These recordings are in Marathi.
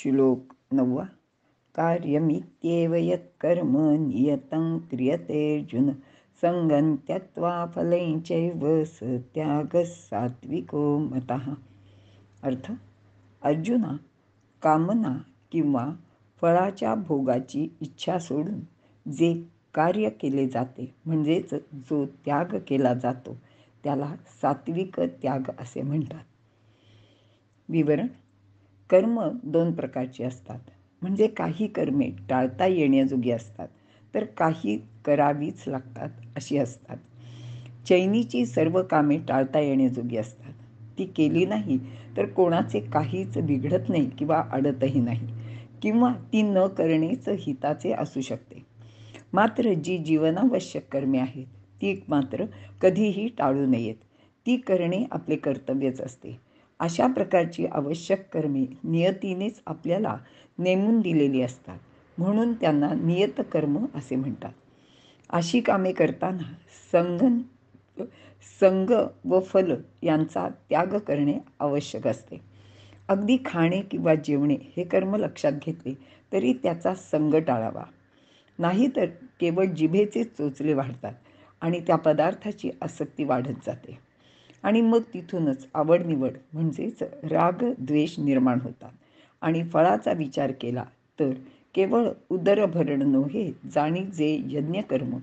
श्लोक 9. कार्यमित्येव यत्कर्म नियतं क्रियतेऽर्जुन संगं त्यक्त्वा फलं चैव स त्यागः सात्विको मतः. अर्थ: अर्जुना, कामना किंवा फळाच्या भोगाची इच्छा सोडून जे कार्य केले जाते म्हणजेच जो त्याग केला जातो त्याला सात्विक त्याग असे म्हणतात. विवरण: कर्म दोन प्रकारची असतात. म्हणजे काही कर्मे टाळता येण्याजोगी असतात तर काही करावीच लागतात अशी असतात. चैनीची सर्व कामे टाळता येण्याजोगी असतात. ती केली नाही तर कोणाचे काहीच बिघडत नाही किंवा अडतही नाही, किंवा ती न करणेच हिताचे असू शकते. मात्र जी जीवनावश्यक कर्मे आहेत ती मात्र कधीही टाळू नयेत. ती करणे आपले कर्तव्यच असते. अशा प्रकारची आवश्यक कर्मे नियतीनेच आपल्याला नेमून दिलेली असतात, म्हणून त्यांना नियतकर्म असे म्हणतात. अशी कामे करताना संग व फल यांचा त्याग करणे आवश्यक असते. अगदी खाणे किंवा जेवणे हे कर्म लक्षात घेतले तरी त्याचा संग टाळावा. नाहीतर केवळ जिभेचे चोचले वाढतात आणि त्या पदार्थाची आसक्ती वाढत जाते आणि मग तिथूनच आवडनिवड म्हणजेच राग द्वेष निर्माण होतात. आणि फळाचा विचार केला तर केवळ उदरभरण नव्हे, जाणी जे यज्ञकर्म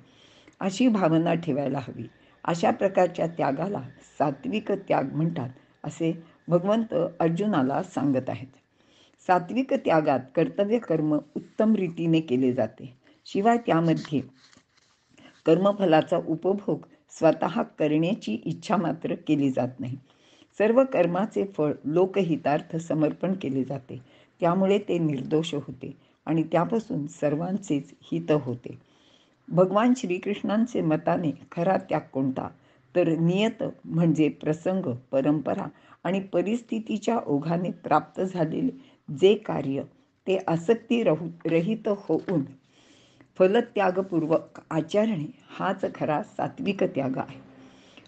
अशी भावना ठेवायला हवी. अशा प्रकारच्या त्यागाला सात्विक त्याग म्हणतात असे भगवंत अर्जुनाला सांगत आहेत. सात्विक त्यागात कर्तव्य कर्म उत्तम रीतीने केले जाते. शिवाय त्यामध्ये कर्मफलाचा उपभोग स्वतः करण्याची इच्छा मात्र केली जात नाही. सर्व कर्माचे फळ लोकहितार्थ समर्पण केले जाते. त्यामुळे ते निर्दोष होते आणि त्यापासून सर्वांचेच हित होते. भगवान श्रीकृष्णांचे मताने खरा त्याग कोणता तर नियत म्हणजे प्रसंग, परंपरा आणि परिस्थितीच्या ओघाने प्राप्त झालेले जे कार्य ते आसक्ती रहित होऊन फलत्यागपूर्वक आचरणे हाच खरा सात्विक त्याग आहे.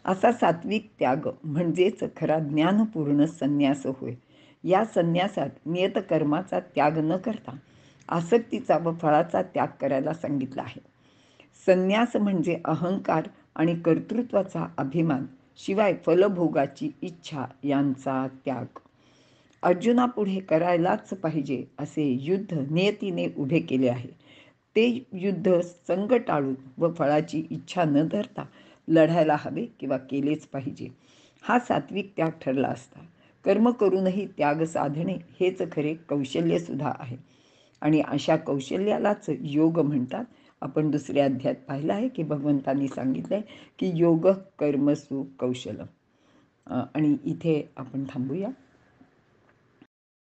असा सात्विक त्याग म्हणजेच खरा ज्ञानपूर्ण संन्यास होय. या संन्यासात नियतकर्माचा त्याग न करता आसक्तीचा व फळाचा त्याग करायला सांगितला आहे. संन्यास म्हणजे अहंकार आणि कर्तृत्वाचा अभिमान शिवाय फलभोगाची इच्छा यांचा त्याग. अर्जुनापुढे करायलाच पाहिजे असे युद्ध नियतीने उभे केले आहे. ते युद्ध संग टाळून व फळाची इच्छा न धरता लढायला हवे किंवा केलेच पाहिजे. हा सात्विक त्याग ठरला असता. कर्म करूनही त्याग साधणे हेच खरे कौशल्यसुद्धा आहे आणि अशा कौशल्यालाच योग म्हणतात. आपण दुसऱ्या अध्यायात पाहिलं आहे की भगवंतांनी सांगितलं आहे की योग कर्मसु कौशलम. आणि इथे आपण थांबूया.